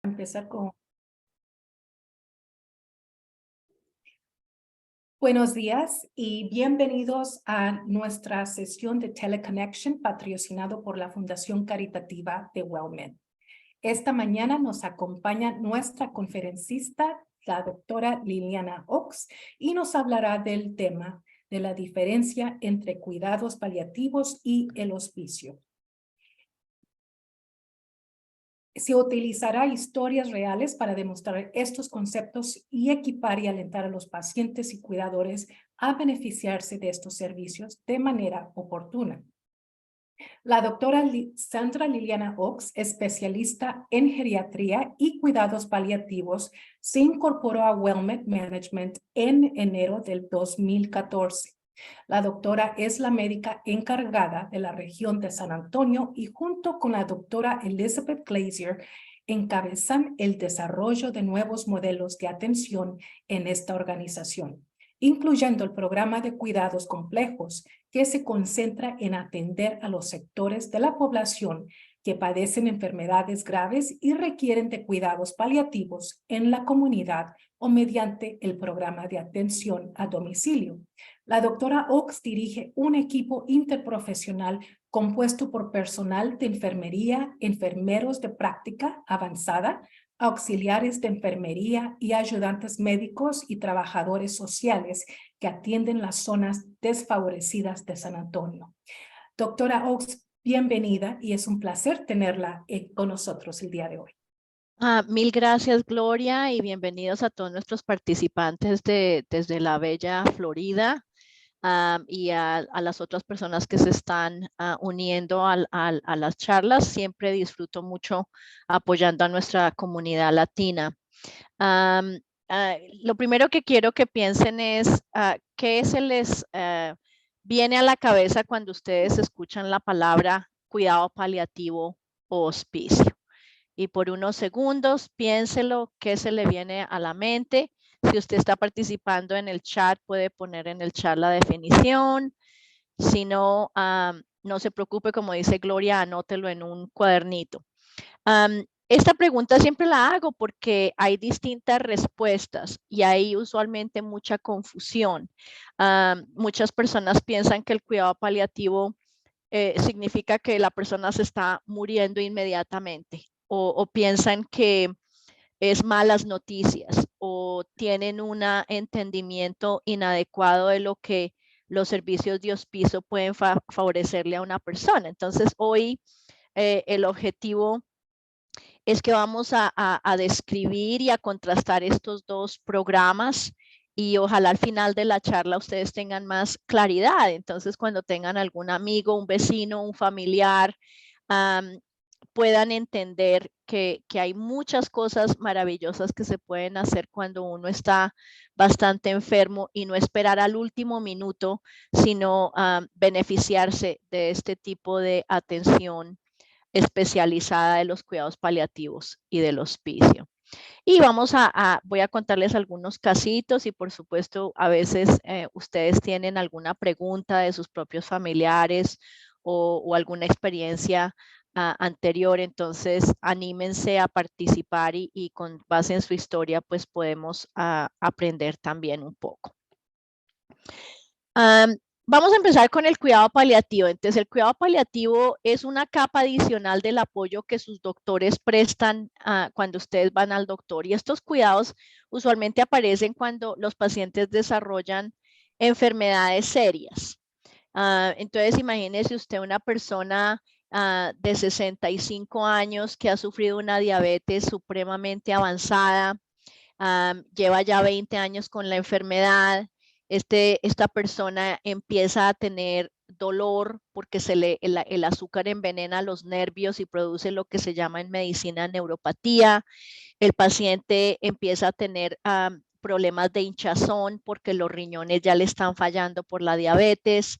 Empezar con buenos días y bienvenidos a nuestra sesión de Teleconnection patrocinado por la Fundación Caritativa de WellMed. Esta mañana nos acompaña nuestra conferencista, la doctora Liliana Oaks, y nos hablará del tema de la diferencia entre cuidados paliativos y el hospicio. Se utilizará historias reales para demostrar estos conceptos y equipar y alentar a los pacientes y cuidadores a beneficiarse de estos servicios de manera oportuna. La doctora Sandra Liliana Oaks, especialista en geriatría y cuidados paliativos, se incorporó a WellMed Management en enero del 2014. La doctora es la médica encargada de la región de San Antonio y junto con la doctora Elizabeth Glazier encabezan el desarrollo de nuevos modelos de atención en esta organización, incluyendo el programa de cuidados complejos que se concentra en atender a los sectores de la población que padecen enfermedades graves y requieren de cuidados paliativos en la comunidad o mediante el programa de atención a domicilio. La doctora Oaks dirige un equipo interprofesional compuesto por personal de enfermería, enfermeros de práctica avanzada, auxiliares de enfermería y ayudantes médicos y trabajadores sociales que atienden las zonas desfavorecidas de San Antonio. Doctora Oaks, bienvenida y es un placer tenerla con nosotros el día de hoy. Mil gracias, Gloria, y bienvenidos a todos nuestros participantes desde la bella Florida y a las otras personas que se están uniendo a las charlas. Siempre disfruto mucho apoyando a nuestra comunidad latina. Lo primero que quiero que piensen es qué se les viene a la cabeza cuando ustedes escuchan la palabra cuidado paliativo o hospicio. Y por unos segundos piénselo qué se le viene a la mente. Si usted está participando en el chat, puede poner en el chat la definición. Si no, no se preocupe, como dice Gloria, anótelo en un cuadernito. Esta pregunta siempre la hago porque hay distintas respuestas y hay usualmente mucha confusión. Muchas personas piensan que el cuidado paliativo significa que la persona se está muriendo inmediatamente o piensan que es malas noticias o tienen un entendimiento inadecuado de lo que los servicios de hospicio pueden favorecerle a una persona. Entonces, hoy el objetivo es que vamos a describir y a contrastar estos dos programas y ojalá al final de la charla ustedes tengan más claridad. Entonces, cuando tengan algún amigo, un vecino, un familiar, puedan entender que hay muchas cosas maravillosas que se pueden hacer cuando uno está bastante enfermo y no esperar al último minuto, sino beneficiarse de este tipo de atención especializada de los cuidados paliativos y del hospicio. Y voy a contarles algunos casitos y por supuesto a veces ustedes tienen alguna pregunta de sus propios familiares o alguna experiencia anterior, entonces anímense a participar y con base en su historia pues podemos aprender también un poco. Vamos a empezar con el cuidado paliativo. Entonces, el cuidado paliativo es una capa adicional del apoyo que sus doctores prestan cuando ustedes van al doctor. Y estos cuidados usualmente aparecen cuando los pacientes desarrollan enfermedades serias. Entonces, imagínese usted una persona de 65 años que ha sufrido una diabetes supremamente avanzada, lleva ya 20 años con la enfermedad. Esta persona empieza a tener dolor porque el azúcar envenena los nervios y produce lo que se llama en medicina neuropatía. El paciente empieza a tener problemas de hinchazón porque los riñones ya le están fallando por la diabetes.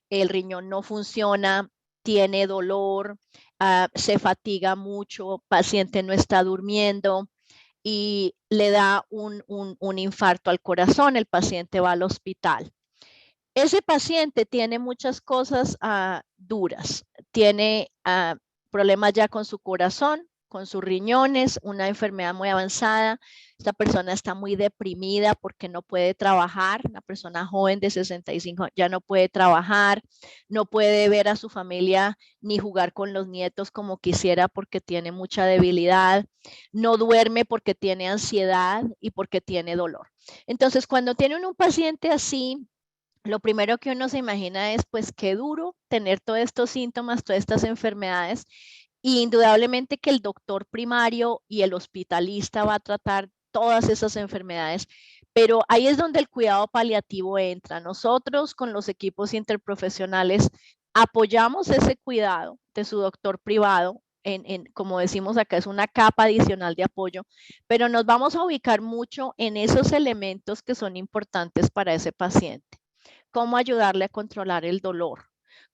El riñón no funciona, tiene dolor, se fatiga mucho, paciente no está durmiendo y le da un infarto al corazón, el paciente va al hospital. Ese paciente tiene muchas cosas duras, tiene problemas ya con su corazón, con sus riñones, una enfermedad muy avanzada. Esta persona está muy deprimida porque no puede trabajar. Una persona joven de 65 ya no puede trabajar, no puede ver a su familia ni jugar con los nietos como quisiera porque tiene mucha debilidad. No duerme porque tiene ansiedad y porque tiene dolor. Entonces, cuando tiene un paciente así, lo primero que uno se imagina es, pues, qué duro tener todos estos síntomas, todas estas enfermedades. Y indudablemente que el doctor primario y el hospitalista va a tratar todas esas enfermedades, pero ahí es donde el cuidado paliativo entra. Nosotros con los equipos interprofesionales apoyamos ese cuidado de su doctor privado. Como decimos acá, es una capa adicional de apoyo, pero nos vamos a ubicar mucho en esos elementos que son importantes para ese paciente. Cómo ayudarle a controlar el dolor,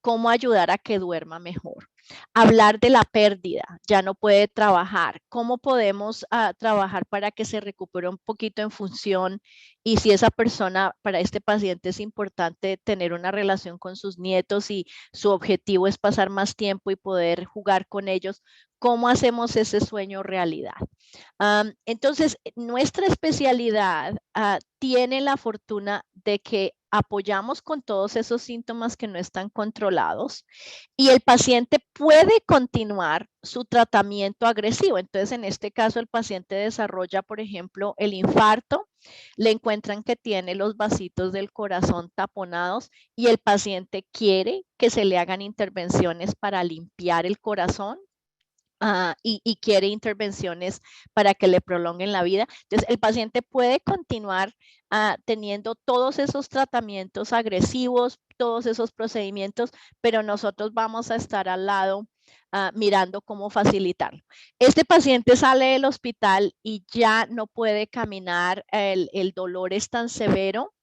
cómo ayudar a que duerma mejor. Hablar de la pérdida, ya no puede trabajar, cómo podemos trabajar para que se recupere un poquito en función, y si esa persona, para este paciente es importante tener una relación con sus nietos y su objetivo es pasar más tiempo y poder jugar con ellos, ¿cómo hacemos ese sueño realidad? Entonces, nuestra especialidad tiene la fortuna de que apoyamos con todos esos síntomas que no están controlados y el paciente puede continuar su tratamiento agresivo. Entonces, en este caso, el paciente desarrolla, por ejemplo, el infarto, le encuentran que tiene los vasitos del corazón taponados y el paciente quiere que se le hagan intervenciones para limpiar el corazón. Y quiere intervenciones para que le prolonguen la vida. Entonces, el paciente puede continuar teniendo todos esos tratamientos agresivos, todos esos procedimientos, pero nosotros vamos a estar al lado mirando cómo facilitarlo. Este paciente sale del hospital y ya no puede caminar, el dolor es tan severo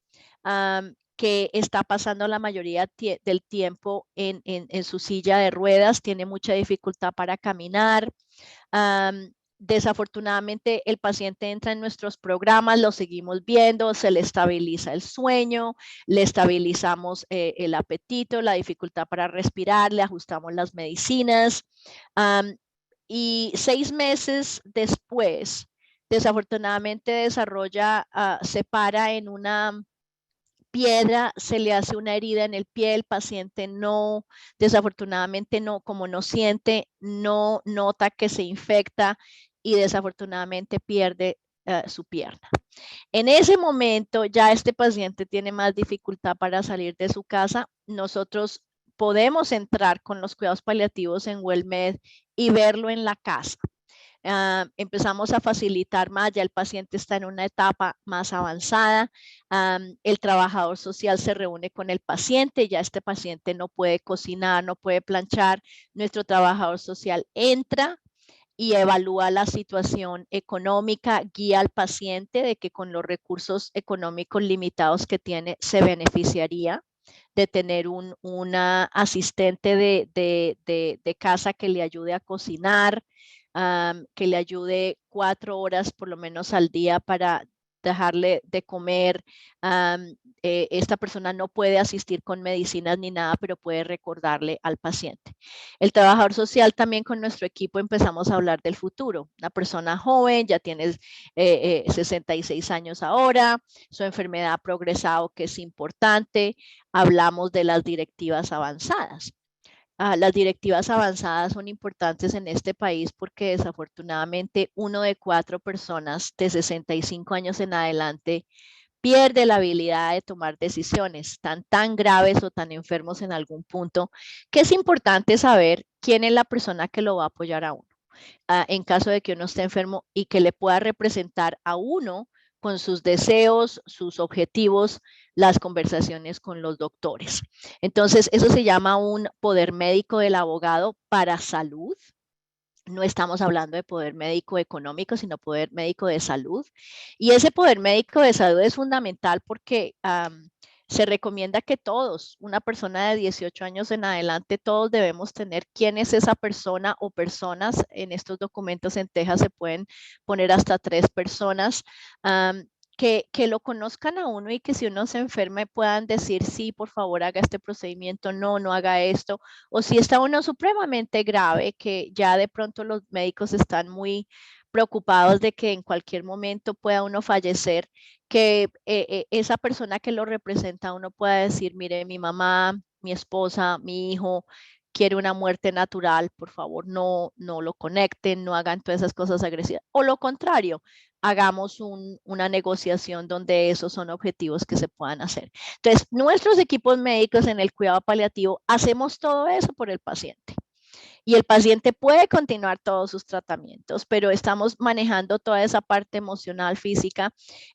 que está pasando la mayoría del tiempo en su silla de ruedas, tiene mucha dificultad para caminar. Desafortunadamente, el paciente entra en nuestros programas, lo seguimos viendo, se le estabiliza el sueño, le estabilizamos el apetito, la dificultad para respirar, le ajustamos las medicinas. Y 6 meses después, desafortunadamente desarrolla, se para en una piedra, se le hace una herida en el pie, el paciente no, desafortunadamente no, como no siente, no nota que se infecta y desafortunadamente pierde su pierna. En ese momento ya este paciente tiene más dificultad para salir de su casa. Nosotros podemos entrar con los cuidados paliativos en WellMed y verlo en la casa. Empezamos a facilitar más, ya el paciente está en una etapa más avanzada, el trabajador social se reúne con el paciente, ya este paciente no puede cocinar, no puede planchar, nuestro trabajador social entra y evalúa la situación económica, guía al paciente de que con los recursos económicos limitados que tiene se beneficiaría de tener una asistente de casa que le ayude a cocinar, que le ayude 4 horas por lo menos al día para dejarle de comer. Esta persona no puede asistir con medicinas ni nada, pero puede recordarle al paciente. El trabajador social también con nuestro equipo empezamos a hablar del futuro. Una persona joven, ya tiene 66 años ahora, su enfermedad ha progresado, que es importante. Hablamos de las directivas avanzadas. Las directivas avanzadas son importantes en este país porque desafortunadamente 1 de 4 personas de 65 años en adelante pierde la habilidad de tomar decisiones, están tan graves o tan enfermos en algún punto que es importante saber quién es la persona que lo va a apoyar a uno en caso de que uno esté enfermo y que le pueda representar a uno con sus deseos, sus objetivos, las conversaciones con los doctores. Entonces, eso se llama un poder médico del abogado para salud. No estamos hablando de poder médico económico, sino poder médico de salud. Y ese poder médico de salud es fundamental porque se recomienda que todos, una persona de 18 años en adelante, todos debemos tener quién es esa persona o personas. En estos documentos en Texas se pueden poner hasta 3 personas que lo conozcan a uno y que si uno se enferme puedan decir, sí, por favor, haga este procedimiento, no, no haga esto. O si está uno supremamente grave, que ya de pronto los médicos están muy preocupados de que en cualquier momento pueda uno fallecer, que esa persona que lo representa a uno pueda decir, mire, mi mamá, mi esposa, mi hijo quiere una muerte natural, por favor, no, no lo conecten, no hagan todas esas cosas agresivas. O lo contrario, hagamos una negociación donde esos son objetivos que se puedan hacer. Entonces, nuestros equipos médicos en el cuidado paliativo hacemos todo eso por el paciente. Y el paciente puede continuar todos sus tratamientos, pero estamos manejando toda esa parte emocional, física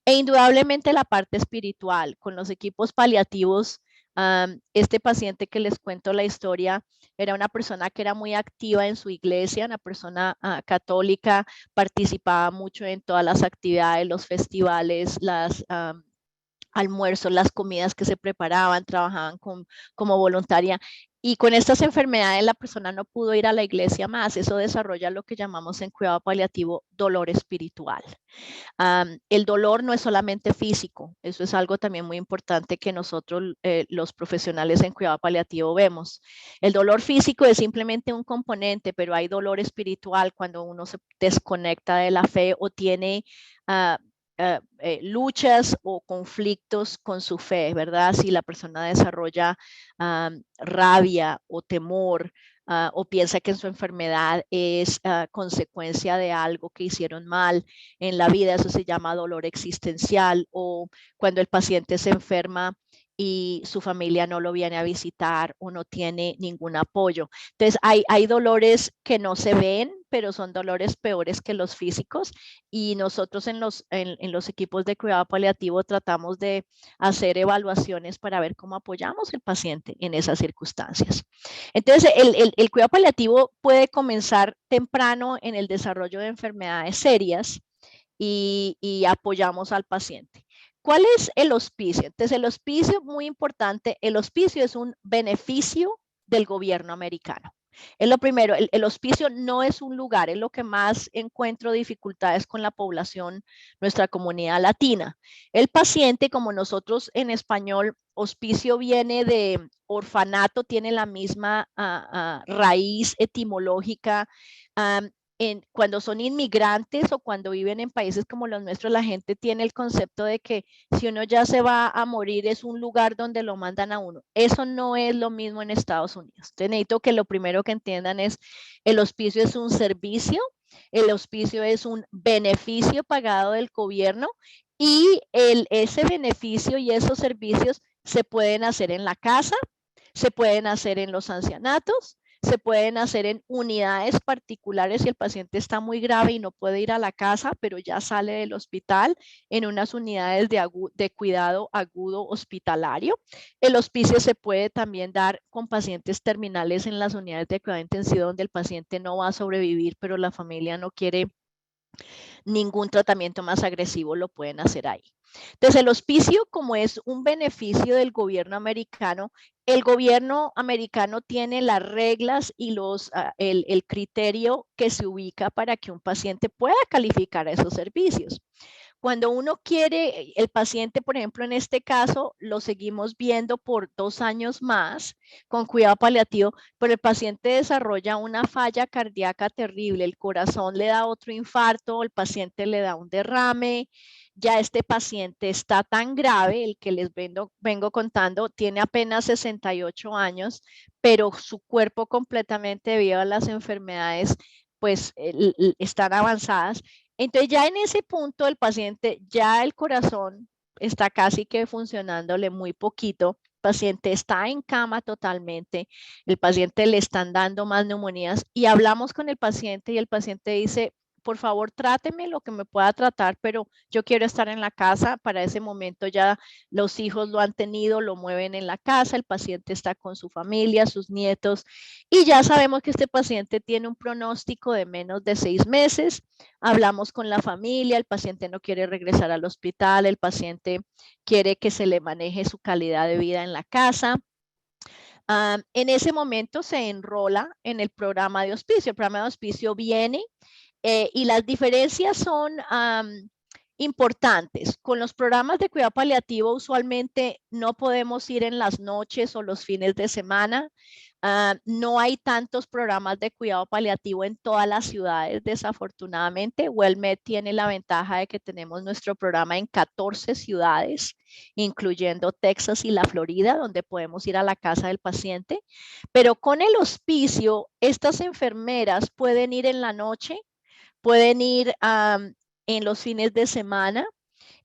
e indudablemente la parte espiritual. Con los equipos paliativos, este paciente que les cuento la historia era una persona que era muy activa en su iglesia, una persona católica, participaba mucho en todas las actividades, los festivales, las almuerzos, las comidas que se preparaban, trabajaban como voluntaria. Y con estas enfermedades la persona no pudo ir a la iglesia más. Eso desarrolla lo que llamamos en cuidado paliativo dolor espiritual. El dolor no es solamente físico, eso es algo también muy importante que nosotros los profesionales en cuidado paliativo vemos. El dolor físico es simplemente un componente, pero hay dolor espiritual cuando uno se desconecta de la fe o tiene luchas o conflictos con su fe, ¿verdad? Si la persona desarrolla rabia o temor, o piensa que su enfermedad es consecuencia de algo que hicieron mal en la vida, eso se llama dolor existencial, o cuando el paciente se enferma y su familia no lo viene a visitar o no tiene ningún apoyo. Entonces, hay dolores que no se ven, pero son dolores peores que los físicos, y nosotros en los equipos de cuidado paliativo tratamos de hacer evaluaciones para ver cómo apoyamos al paciente en esas circunstancias. Entonces, el cuidado paliativo puede comenzar temprano en el desarrollo de enfermedades serias y apoyamos al paciente. ¿Cuál es el hospicio? Entonces, el hospicio, muy importante, el hospicio es un beneficio del gobierno americano. Es lo primero, el hospicio no es un lugar, es lo que más encuentro dificultades con la población, nuestra comunidad latina. El paciente, como nosotros en español, hospicio viene de orfanato, tiene la misma raíz etimológica. Cuando son inmigrantes o cuando viven en países como los nuestros, la gente tiene el concepto de que si uno ya se va a morir es un lugar donde lo mandan a uno. Eso no es lo mismo en Estados Unidos. Entonces, necesito que lo primero que entiendan es el hospicio es un servicio, el hospicio es un beneficio pagado del gobierno y ese beneficio y esos servicios se pueden hacer en la casa, se pueden hacer en los ancianatos, se pueden hacer en unidades particulares si el paciente está muy grave y no puede ir a la casa, pero ya sale del hospital, en unas unidades de cuidado agudo hospitalario. El hospicio se puede también dar con pacientes terminales en las unidades de cuidado intensivo donde el paciente no va a sobrevivir, pero la familia no quiere ningún tratamiento más agresivo, lo pueden hacer ahí. Entonces, el hospicio, como es un beneficio del gobierno americano, el gobierno americano tiene las reglas y el criterio que se ubica para que un paciente pueda calificar a esos servicios. Cuando uno quiere, el paciente, por ejemplo, en este caso, lo seguimos viendo por 2 años más con cuidado paliativo, pero el paciente desarrolla una falla cardíaca terrible, el corazón le da otro infarto, el paciente le da un derrame, ya este paciente está tan grave, el que les vengo contando, tiene apenas 68 años, pero su cuerpo completamente debido a las enfermedades, pues están avanzadas. Entonces ya en ese punto el paciente, ya el corazón está casi que funcionándole muy poquito, el paciente está en cama totalmente, el paciente le están dando más neumonías y hablamos con el paciente y el paciente dice, por favor, tráteme lo que me pueda tratar, pero yo quiero estar en la casa. Para ese momento ya los hijos lo han tenido, lo mueven en la casa, el paciente está con su familia, sus nietos, y ya sabemos que este paciente tiene un pronóstico de menos de 6 meses. Hablamos con la familia, el paciente no quiere regresar al hospital, el paciente quiere que se le maneje su calidad de vida en la casa. En ese momento se enrola en el programa de hospicio. El programa de hospicio viene y las diferencias son Importantes. Con los programas de cuidado paliativo usualmente no podemos ir en las noches o los fines de semana. No hay tantos programas de cuidado paliativo en todas las ciudades, desafortunadamente. WellMed tiene la ventaja de que tenemos nuestro programa en 14 ciudades, incluyendo Texas y la Florida, donde podemos ir a la casa del paciente. Pero con el hospicio, estas enfermeras pueden ir en la noche, pueden ir en los fines de semana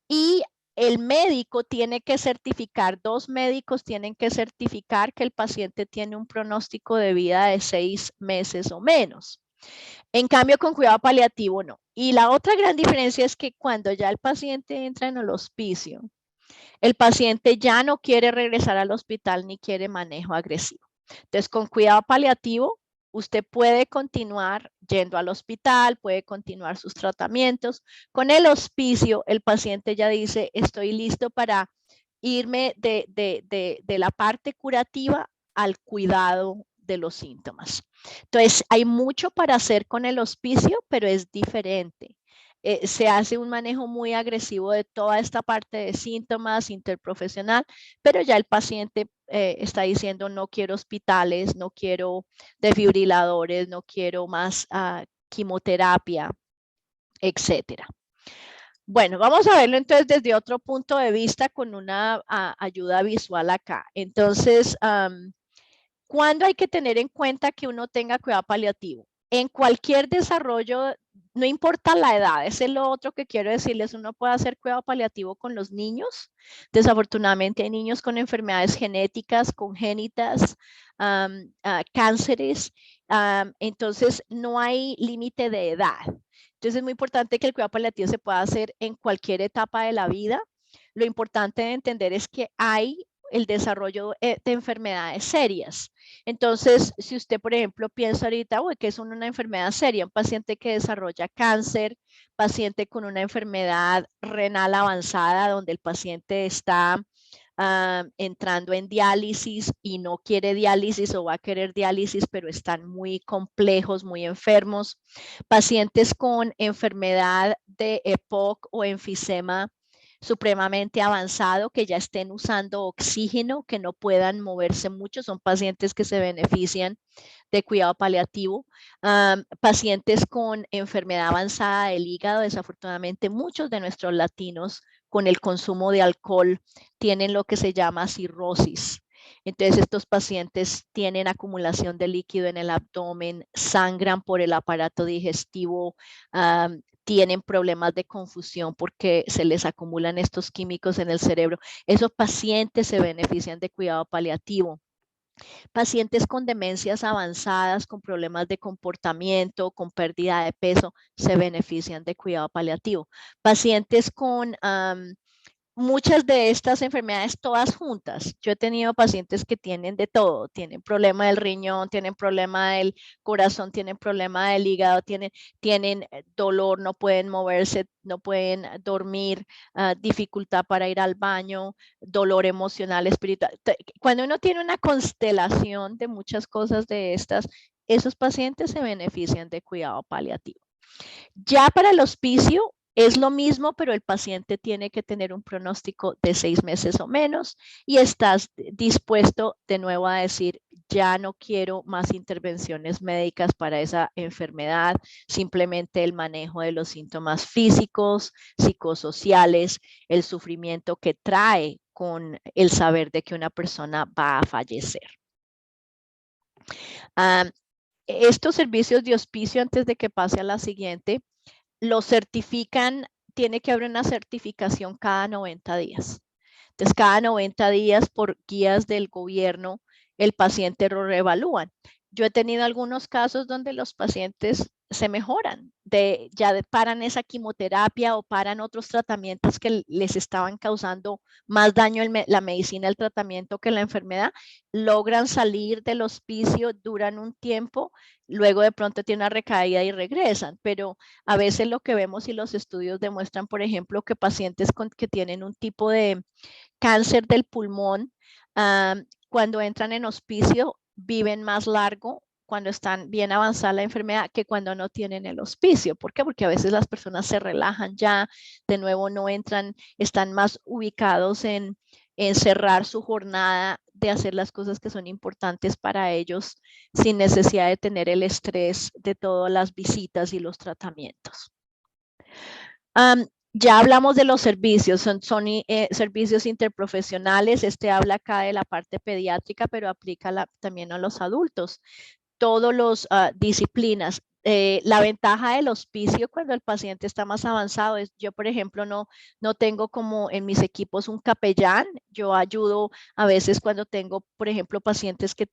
y el médico tiene que certificar, 2 médicos tienen que certificar que el paciente tiene un pronóstico de vida de 6 meses o menos. En cambio, con cuidado paliativo no. Y la otra gran diferencia es que cuando ya el paciente entra en el hospicio, el paciente ya no quiere regresar al hospital ni quiere manejo agresivo. Entonces, con cuidado paliativo, usted puede continuar yendo al hospital, puede continuar sus tratamientos. Con el hospicio, el paciente ya dice, estoy listo para irme de la parte curativa al cuidado de los síntomas. Entonces, hay mucho para hacer con el hospicio, pero es diferente. Se hace un manejo muy agresivo de toda esta parte de síntomas interprofesional, pero ya el paciente está diciendo no quiero hospitales, no quiero desfibriladores, no quiero más quimioterapia, etcétera. Bueno, vamos a verlo entonces desde otro punto de vista con una ayuda visual acá. Entonces, ¿cuándo hay que tener en cuenta que uno tenga cuidado paliativo? En cualquier desarrollo, no importa la edad, ese es lo otro que quiero decirles, uno puede hacer cuidado paliativo con los niños. Desafortunadamente hay niños con enfermedades genéticas, congénitas, cánceres, entonces no hay límite de edad. Entonces es muy importante que el cuidado paliativo se pueda hacer en cualquier etapa de la vida. Lo importante de entender es que hay el desarrollo de enfermedades serias. Entonces, si usted, por ejemplo, piensa ahorita, uy, que es una enfermedad seria, un paciente que desarrolla cáncer, paciente con una enfermedad renal avanzada, donde el paciente está entrando en diálisis y no quiere diálisis o va a querer diálisis, pero están muy complejos, muy enfermos. Pacientes con enfermedad de EPOC o enfisema supremamente avanzado, que ya estén usando oxígeno, que no puedan moverse mucho, son pacientes que se benefician de cuidado paliativo. Pacientes con enfermedad avanzada del hígado, desafortunadamente muchos de nuestros latinos con el consumo de alcohol tienen lo que se llama cirrosis. Entonces estos pacientes tienen acumulación de líquido en el abdomen, sangran por el aparato digestivo, tienen problemas de confusión porque se les acumulan estos químicos en el cerebro. Esos pacientes se benefician de cuidado paliativo. Pacientes con demencias avanzadas, con problemas de comportamiento, con pérdida de peso, se benefician de cuidado paliativo. Pacientes con muchas de estas enfermedades todas juntas. Yo he tenido pacientes que tienen de todo, tienen problema del riñón, tienen problema del corazón, tienen problema del hígado, tienen dolor, no pueden moverse, no pueden dormir, dificultad para ir al baño, dolor emocional, espiritual. Cuando uno tiene una constelación de muchas cosas de estas, esos pacientes se benefician de cuidado paliativo. Ya para el hospicio es lo mismo, pero el paciente tiene que tener un pronóstico de 6 meses o menos y estás dispuesto de nuevo a decir, ya no quiero más intervenciones médicas para esa enfermedad, simplemente el manejo de los síntomas físicos, psicosociales, el sufrimiento que trae con el saber de que una persona va a fallecer. Estos servicios de hospicio, antes de que pase a la siguiente, lo certifican, tiene que haber una certificación cada 90 días. Entonces, cada 90 días por guías del gobierno, el paciente lo reevalúan. Yo he tenido algunos casos donde los pacientes se mejoran, paran esa quimioterapia o paran otros tratamientos que les estaban causando más daño la medicina, el tratamiento que la enfermedad, logran salir del hospicio, duran un tiempo, luego de pronto tienen una recaída y regresan, pero a veces lo que vemos y los estudios demuestran, por ejemplo, que pacientes que tienen un tipo de cáncer del pulmón, cuando entran en hospicio, viven más largo cuando están bien avanzada la enfermedad que cuando no tienen el hospicio. ¿Por qué? Porque a veces las personas se relajan ya, de nuevo no entran, están más ubicados en cerrar su jornada de hacer las cosas que son importantes para ellos sin necesidad de tener el estrés de todas las visitas y los tratamientos. Ya hablamos de los servicios, son servicios interprofesionales. Este habla acá de la parte pediátrica, pero aplica también a los adultos. Todos los disciplinas. La ventaja del hospicio cuando el paciente está más avanzado es, yo por ejemplo no tengo como en mis equipos un capellán, yo ayudo a veces cuando tengo por ejemplo pacientes que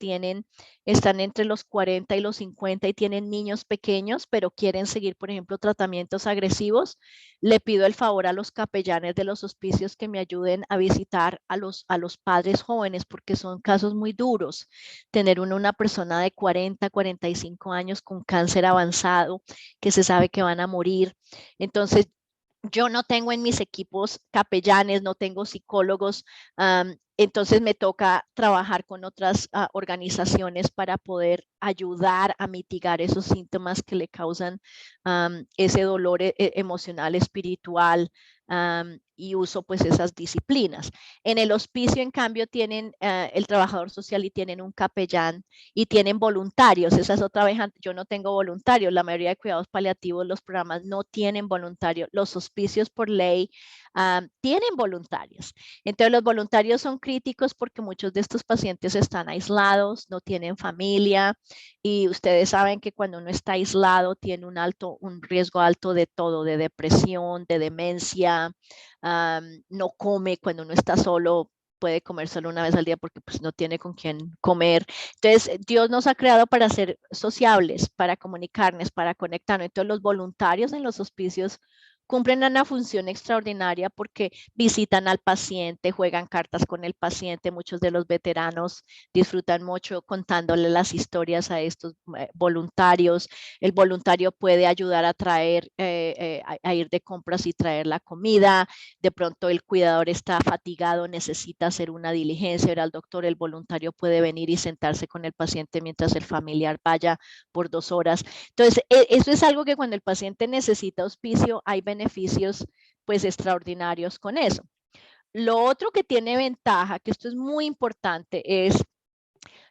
están entre los 40 y los 50 y tienen niños pequeños, pero quieren seguir por ejemplo tratamientos agresivos, le pido el favor a los capellanes de los hospicios que me ayuden a visitar a los padres jóvenes porque son casos muy duros. Tener una persona de 40, 45 años con cáncer avanzado que se sabe que van a morir. Entonces, yo no tengo en mis equipos capellanes, no tengo psicólogos, entonces me toca trabajar con otras organizaciones para poder ayudar a mitigar esos síntomas que le causan ese dolor emocional, espiritual, y uso pues esas disciplinas. En el hospicio, en cambio, tienen el trabajador social y tienen un capellán y tienen voluntarios. Esa es otra vez, yo no tengo voluntarios. La mayoría de cuidados paliativos, los programas no tienen voluntarios. Los hospicios por ley tienen voluntarios. Entonces los voluntarios son críticos porque muchos de estos pacientes están aislados, no tienen familia y ustedes saben que cuando uno está aislado tiene un riesgo alto de todo, de depresión, de demencia, no come cuando uno está solo, puede comer solo una vez al día porque pues no tiene con quién comer. Entonces, Dios nos ha creado para ser sociables, para comunicarnos, para conectarnos. Entonces, los voluntarios en los hospicios cumplen una función extraordinaria porque visitan al paciente, juegan cartas con el paciente. Muchos de los veteranos disfrutan mucho contándole las historias a estos voluntarios. El voluntario puede ayudar a traer, a ir de compras y traer la comida. De pronto el cuidador está fatigado, necesita hacer una diligencia, ir al doctor, el voluntario puede venir y sentarse con el paciente mientras el familiar vaya por 2 horas. Entonces, eso es algo que cuando el paciente necesita hospicio, hay beneficios pues extraordinarios con eso. Lo otro que tiene ventaja, que esto es muy importante, es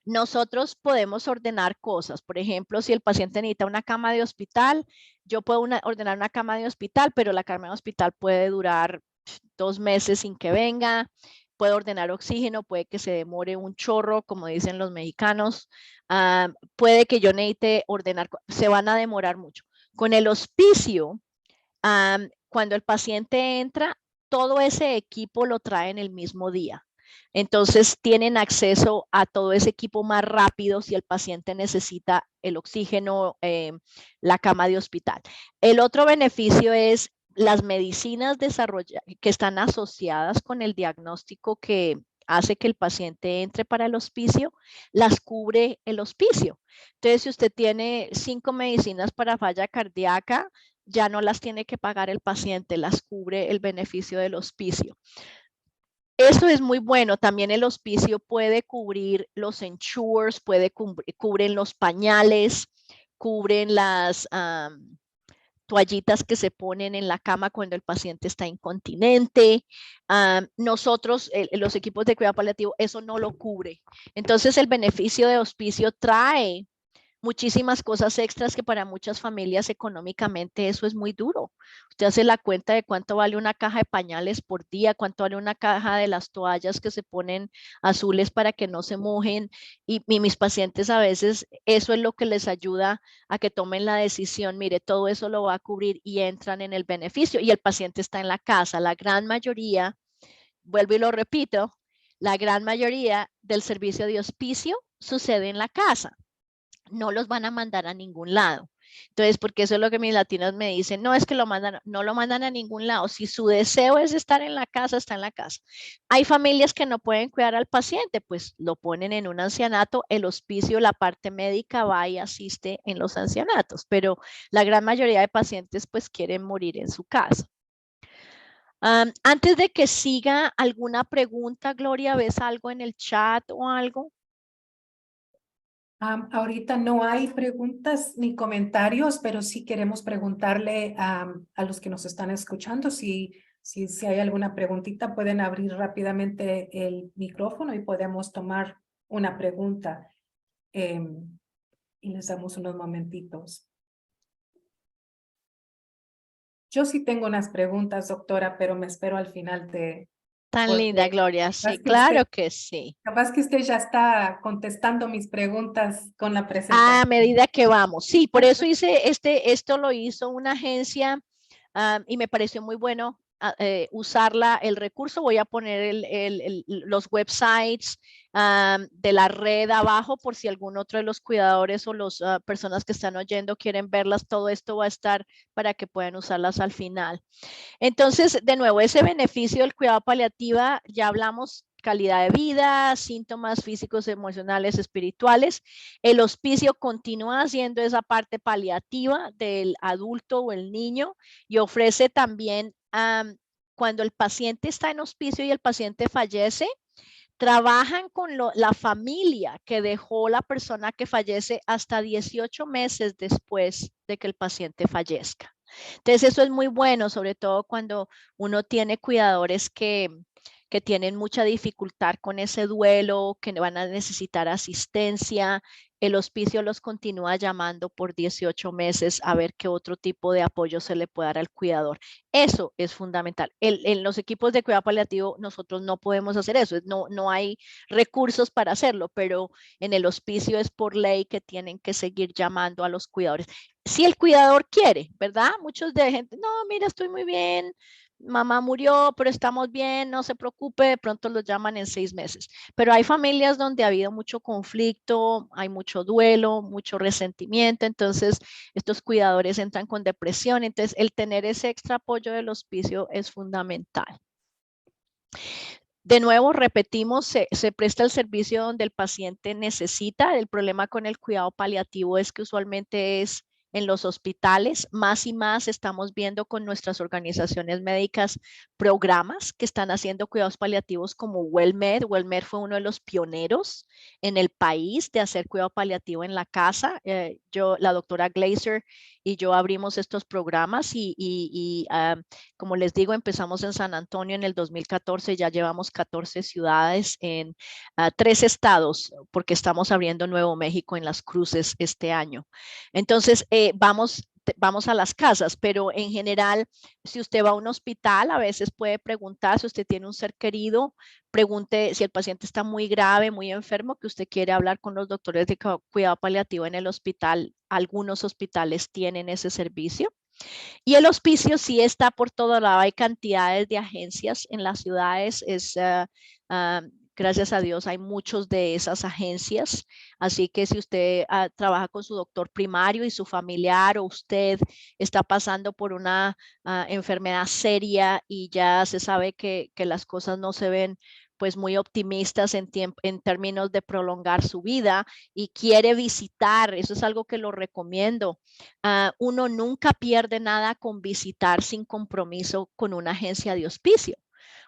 nosotros podemos ordenar cosas. Por ejemplo, si el paciente necesita una cama de hospital, yo puedo ordenar una cama de hospital, pero la cama de hospital puede durar 2 meses sin que venga. Puedo ordenar oxígeno, puede que se demore un chorro, como dicen los mexicanos. Puede que yo necesite ordenar, se van a demorar mucho. Con el hospicio, cuando el paciente entra, todo ese equipo lo traen el mismo día. Entonces tienen acceso a todo ese equipo más rápido si el paciente necesita el oxígeno, la cama de hospital. El otro beneficio es las medicinas que están asociadas con el diagnóstico que hace que el paciente entre para el hospicio, las cubre el hospicio. Entonces, si usted tiene 5 medicinas para falla cardíaca, ya no las tiene que pagar el paciente, las cubre el beneficio del hospicio. Eso es muy bueno. También el hospicio puede cubrir los ensures, cubren los pañales, cubren las toallitas que se ponen en la cama cuando el paciente está incontinente. Nosotros, los equipos de cuidado paliativo, eso no lo cubre. Entonces, el beneficio de hospicio trae muchísimas cosas extras que para muchas familias económicamente eso es muy duro. Usted hace la cuenta de cuánto vale una caja de pañales por día, cuánto vale una caja de las toallas que se ponen azules para que no se mojen y mis pacientes a veces eso es lo que les ayuda a que tomen la decisión, mire, todo eso lo va a cubrir y entran en el beneficio y el paciente está en la casa. La gran mayoría, vuelvo y lo repito, la gran mayoría del servicio de hospicio sucede en la casa. No los van a mandar a ningún lado. Entonces, porque eso es lo que mis latinos me dicen, no es que no lo mandan a ningún lado. Si su deseo es estar en la casa, está en la casa. Hay familias que no pueden cuidar al paciente, pues lo ponen en un ancianato, el hospicio, la parte médica va y asiste en los ancianatos, pero la gran mayoría de pacientes pues quieren morir en su casa. Antes de que siga, ¿alguna pregunta, Gloria? ¿Ves algo en el chat o algo? Ahorita no hay preguntas ni comentarios, pero sí queremos preguntarle a los que nos están escuchando si hay alguna preguntita, pueden abrir rápidamente el micrófono y podemos tomar una pregunta. Y les damos unos momentitos. Yo sí tengo unas preguntas, doctora, pero me espero al final Tan linda, porque Gloria. capaz Sí, que usted, claro que sí. capaz que usted ya está contestando mis preguntas con la A presentación. medida que vamos. Sí, por eso hice esto lo hizo una agencia y me pareció muy bueno usarla, el recurso. Voy a poner los websites de la red abajo por si algún otro de los cuidadores o las personas que están oyendo quieren verlas. Todo esto va a estar para que puedan usarlas al final. Entonces, de nuevo, ese beneficio del cuidado paliativa, ya hablamos calidad de vida, síntomas físicos, emocionales, espirituales. El hospicio continúa haciendo esa parte paliativa del adulto o el niño y ofrece también, cuando el paciente está en hospicio y el paciente fallece, trabajan con la familia que dejó la persona que fallece hasta 18 meses después de que el paciente fallezca. Entonces eso es muy bueno, sobre todo cuando uno tiene cuidadores que tienen mucha dificultad con ese duelo, que van a necesitar asistencia. El hospicio los continúa llamando por 18 meses a ver qué otro tipo de apoyo se le puede dar al cuidador. Eso es fundamental. En los equipos de cuidado paliativo nosotros no podemos hacer eso, no hay recursos para hacerlo, pero en el hospicio es por ley que tienen que seguir llamando a los cuidadores. Si el cuidador quiere, ¿verdad? Muchos de gente, no, mira, estoy muy bien, mamá murió, pero estamos bien, no se preocupe, de pronto los llaman en 6 meses. Pero hay familias donde ha habido mucho conflicto, hay mucho duelo, mucho resentimiento, entonces estos cuidadores entran con depresión, entonces el tener ese extra apoyo del hospicio es fundamental. De nuevo, repetimos, se presta el servicio donde el paciente necesita. El problema con el cuidado paliativo es que usualmente es en los hospitales. Más y más estamos viendo con nuestras organizaciones médicas programas que están haciendo cuidados paliativos como WellMed. WellMed fue uno de los pioneros en el país de hacer cuidado paliativo en la casa. La doctora Glazer y yo abrimos estos programas y como les digo, empezamos en San Antonio en el 2014, ya llevamos 14 ciudades en 3 estados, porque estamos abriendo Nuevo México en Las Cruces este año. Entonces, vamos a las casas, pero en general, si usted va a un hospital, a veces puede preguntar si usted tiene un ser querido, pregunte si el paciente está muy grave, muy enfermo, que usted quiere hablar con los doctores de cuidado paliativo en el hospital. Algunos hospitales tienen ese servicio. Y el hospicio sí está por todo lado. Hay cantidades de agencias en las ciudades. Gracias a Dios hay muchos de esas agencias. Así que si usted trabaja con su doctor primario y su familiar o usted está pasando por una enfermedad seria y ya se sabe que las cosas no se ven pues muy optimistas en términos de prolongar su vida y quiere visitar, eso es algo que lo recomiendo. Uno nunca pierde nada con visitar sin compromiso con una agencia de hospicio.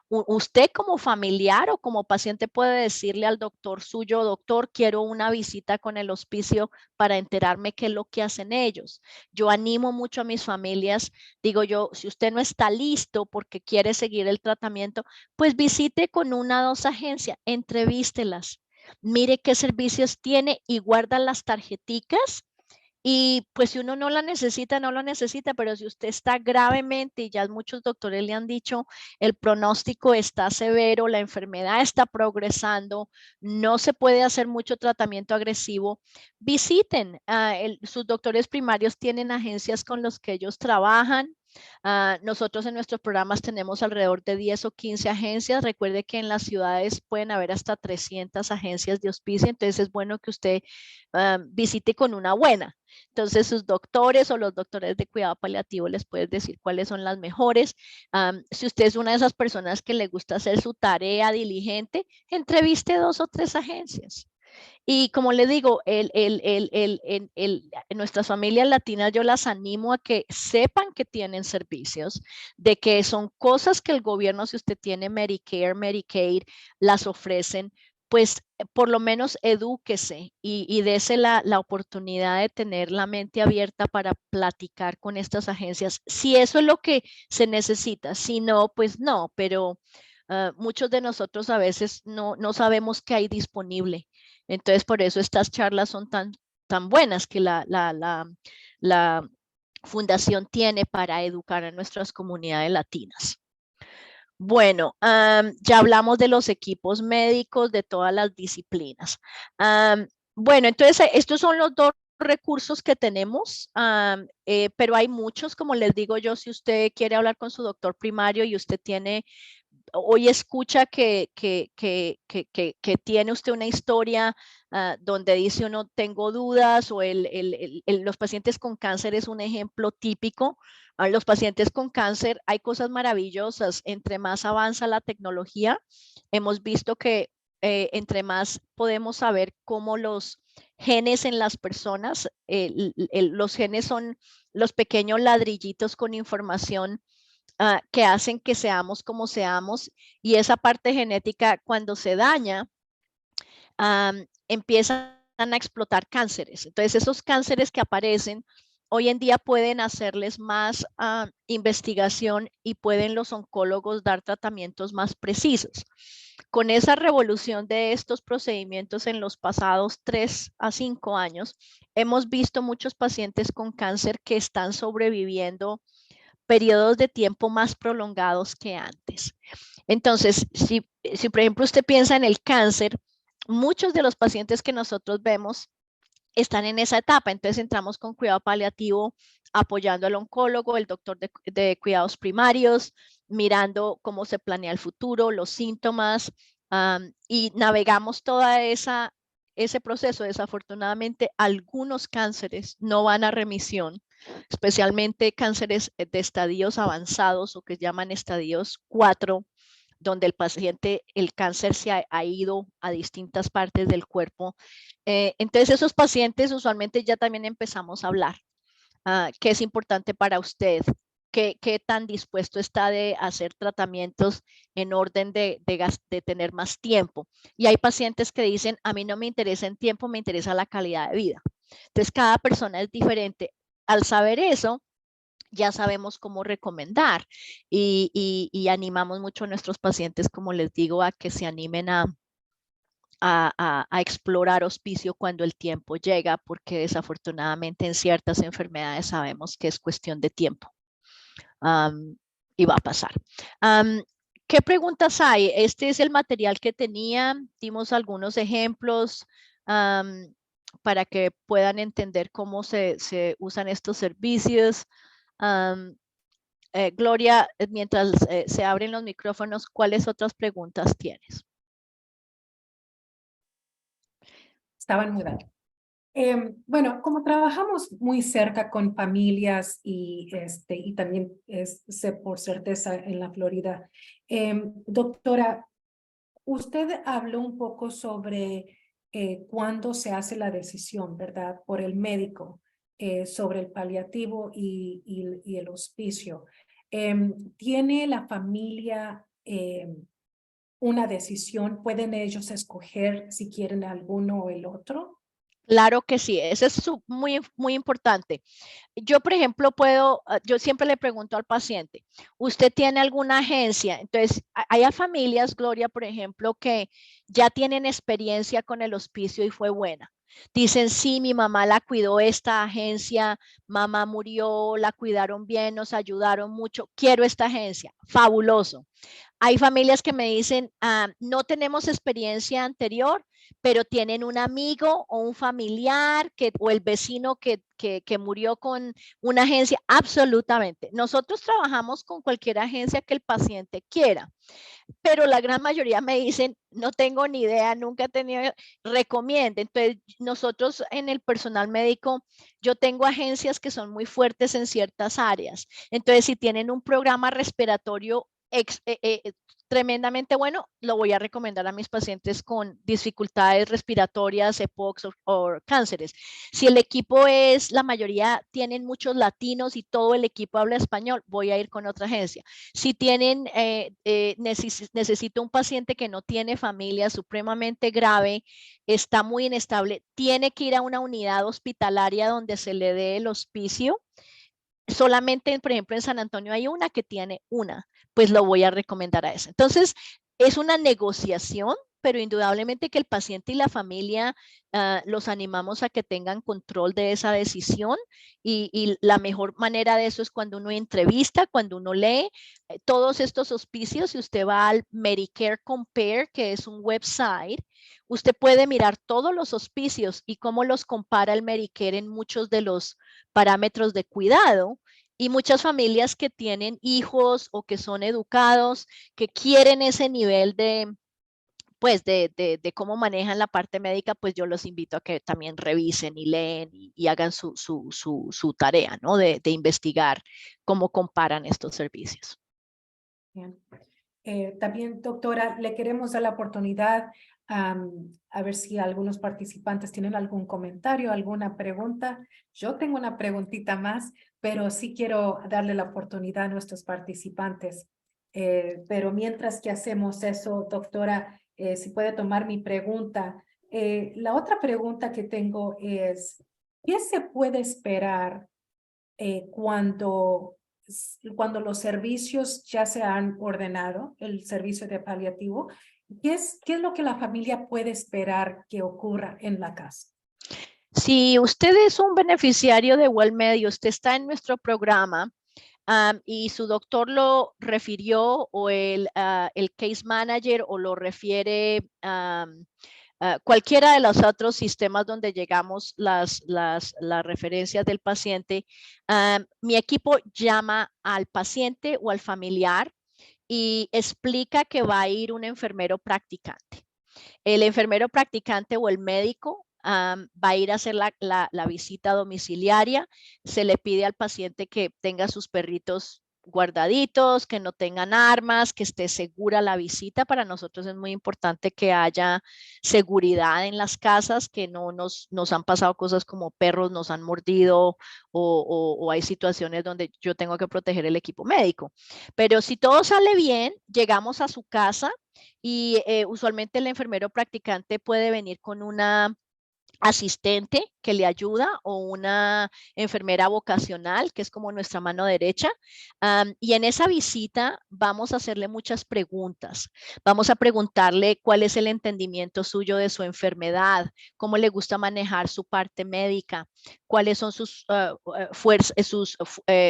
Usted como familiar o como paciente puede decirle al doctor suyo, doctor, quiero una visita con el hospicio para enterarme qué es lo que hacen ellos. Yo animo mucho a mis familias, digo yo, si usted no está listo porque quiere seguir el tratamiento, pues visite con 1 o 2 agencias, entrevístelas, mire qué servicios tiene y guarda las tarjeticas. Y pues si uno no la necesita, no lo necesita, pero si usted está gravemente, y ya muchos doctores le han dicho, el pronóstico está severo, la enfermedad está progresando, no se puede hacer mucho tratamiento agresivo, visiten. Sus doctores primarios tienen agencias con los que ellos trabajan. Nosotros en nuestros programas tenemos alrededor de 10 o 15 agencias. Recuerde que en las ciudades pueden haber hasta 300 agencias de hospicio, entonces es bueno que usted visite con una buena. Entonces sus doctores o los doctores de cuidado paliativo les pueden decir cuáles son las mejores. Si usted es una de esas personas que le gusta hacer su tarea diligente, entreviste 2 o 3 agencias. Y como le digo, en nuestras familias latinas yo las animo a que sepan que tienen servicios, de que son cosas que el gobierno, si usted tiene Medicare, Medicaid, las ofrecen, pues por lo menos edúquese y dese la oportunidad de tener la mente abierta para platicar con estas agencias. Si eso es lo que se necesita, si no, pues no, pero muchos de nosotros a veces no sabemos qué hay disponible. Entonces, por eso estas charlas son tan buenas que la fundación tiene para educar a nuestras comunidades latinas. Bueno, ya hablamos de los equipos médicos de todas las disciplinas. Bueno, entonces estos son los dos recursos que tenemos, pero hay muchos, como les digo yo, si usted quiere hablar con su doctor primario y usted tiene hoy escucha que tiene usted una historia donde dice uno tengo dudas o los pacientes con cáncer es un ejemplo típico. Los pacientes con cáncer hay cosas maravillosas. Entre más avanza la tecnología, hemos visto que entre más podemos saber cómo los genes en las personas, los genes son los pequeños ladrillitos con información que hacen que seamos como seamos, y esa parte genética cuando se daña empiezan a explotar cánceres. Entonces esos cánceres que aparecen hoy en día pueden hacerles más investigación y pueden los oncólogos dar tratamientos más precisos. Con esa revolución de estos procedimientos en los pasados 3 a 5 años, hemos visto muchos pacientes con cáncer que están sobreviviendo periodos de tiempo más prolongados que antes. Entonces, si por ejemplo usted piensa en el cáncer, muchos de los pacientes que nosotros vemos están en esa etapa. Entonces entramos con cuidado paliativo apoyando al oncólogo, el doctor de cuidados primarios, mirando cómo se planea el futuro, los síntomas, y navegamos toda ese proceso. Desafortunadamente, algunos cánceres no van a remisión, especialmente cánceres de estadios avanzados o que llaman estadios 4, donde el paciente, el cáncer se ha ido a distintas partes del cuerpo. Entonces esos pacientes usualmente ya también empezamos a hablar. ¿Qué es importante para usted? ¿Qué tan dispuesto está de hacer tratamientos en orden de tener más tiempo? Y hay pacientes que dicen, a mí no me interesa en tiempo, me interesa la calidad de vida. Entonces cada persona es diferente. Al saber eso, ya sabemos cómo recomendar y animamos mucho a nuestros pacientes, como les digo, a que se animen a explorar hospicio cuando el tiempo llega, porque desafortunadamente en ciertas enfermedades sabemos que es cuestión de tiempo y va a pasar. ¿Qué preguntas hay? Este es el material que tenía, dimos algunos ejemplos para que puedan entender cómo se usan estos servicios. Gloria, mientras se abren los micrófonos, ¿cuáles otras preguntas tienes? Estaban mudados. Bueno, como trabajamos muy cerca con familias y también sé por certeza en la Florida, doctora, usted habló un poco sobre cuándo se hace la decisión, ¿verdad? Por el médico sobre el paliativo y el hospicio. ¿Tiene la familia una decisión? ¿Pueden ellos escoger si quieren alguno o el otro? Claro que sí, eso es muy importante. Yo, por ejemplo, yo siempre le pregunto al paciente, ¿usted tiene alguna agencia? Entonces, hay familias, Gloria, por ejemplo, que ya tienen experiencia con el hospicio y fue buena. Dicen, sí, mi mamá la cuidó esta agencia, mamá murió, la cuidaron bien, nos ayudaron mucho, quiero esta agencia, fabuloso. Hay familias que me dicen, no tenemos experiencia anterior, pero tienen un amigo o un familiar o el vecino que murió con una agencia. Absolutamente. Nosotros trabajamos con cualquier agencia que el paciente quiera, pero la gran mayoría me dicen, no tengo ni idea, nunca he tenido, recomiende. Entonces, nosotros en el personal médico, yo tengo agencias que son muy fuertes en ciertas áreas. Entonces, si tienen un programa respiratorio tremendamente bueno. Lo voy a recomendar a mis pacientes con dificultades respiratorias, EPOCs o cánceres. Si el equipo es, la mayoría tienen muchos latinos y todo el equipo habla español, voy a ir con otra agencia. Si tienen, necesito un paciente que no tiene familia, supremamente grave, está muy inestable, tiene que ir a una unidad hospitalaria donde se le dé el hospicio. Solamente, por ejemplo, en San Antonio hay una que tiene una, pues lo voy a recomendar a esa. Entonces, es una negociación, pero indudablemente que el paciente y la familia los animamos a que tengan control de esa decisión y la mejor manera de eso es cuando uno entrevista, cuando uno lee todos estos auspicios. Si usted va al Medicare Compare, que es un website, usted puede mirar todos los auspicios y cómo los compara el Medicare en muchos de los parámetros de cuidado. Y muchas familias que tienen hijos o que son educados, que quieren ese nivel de, pues, de cómo manejan la parte médica, pues yo los invito a que también revisen y leen y hagan su tarea, ¿no? De investigar cómo comparan estos servicios. Bien. También, doctora, le queremos dar la oportunidad a ver si algunos participantes tienen algún comentario, alguna pregunta. Yo tengo una preguntita más, pero sí quiero darle la oportunidad a nuestros participantes. Pero mientras que hacemos eso, doctora, si puede tomar mi pregunta. La otra pregunta que tengo es, ¿qué se puede esperar cuando los servicios ya se han ordenado, el servicio de paliativo? ¿Qué es lo que la familia puede esperar que ocurra en la casa? Si usted es un beneficiario de WellMed, usted está en nuestro programa y su doctor lo refirió o el case manager o lo refiere cualquiera de los otros sistemas donde llegamos las referencias del paciente, mi equipo llama al paciente o al familiar y explica que va a ir un enfermero practicante. El enfermero practicante o el médico va a ir a hacer la visita domiciliaria. Se le pide al paciente que tenga sus perritos guardaditos, que no tengan armas, que esté segura la visita. Para nosotros es muy importante que haya seguridad en las casas, que no nos han pasado cosas como perros nos han mordido o hay situaciones donde yo tengo que proteger el equipo médico. Pero si todo sale bien, llegamos a su casa y usualmente el enfermero practicante puede venir con una asistente que le ayuda o una enfermera vocacional, que es como nuestra mano derecha. Y en esa visita vamos a hacerle muchas preguntas. Vamos a preguntarle cuál es el entendimiento suyo de su enfermedad, cómo le gusta manejar su parte médica, cuáles son sus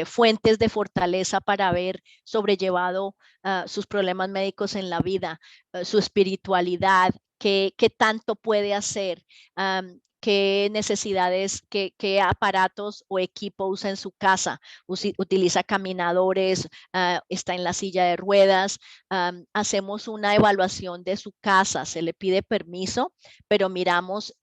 fuentes de fortaleza para haber sobrellevado sus problemas médicos en la vida, su espiritualidad, qué tanto puede hacer, qué necesidades, qué aparatos o equipo usa en su casa, utiliza caminadores, está en la silla de ruedas. Hacemos una evaluación de su casa, se le pide permiso, pero miramos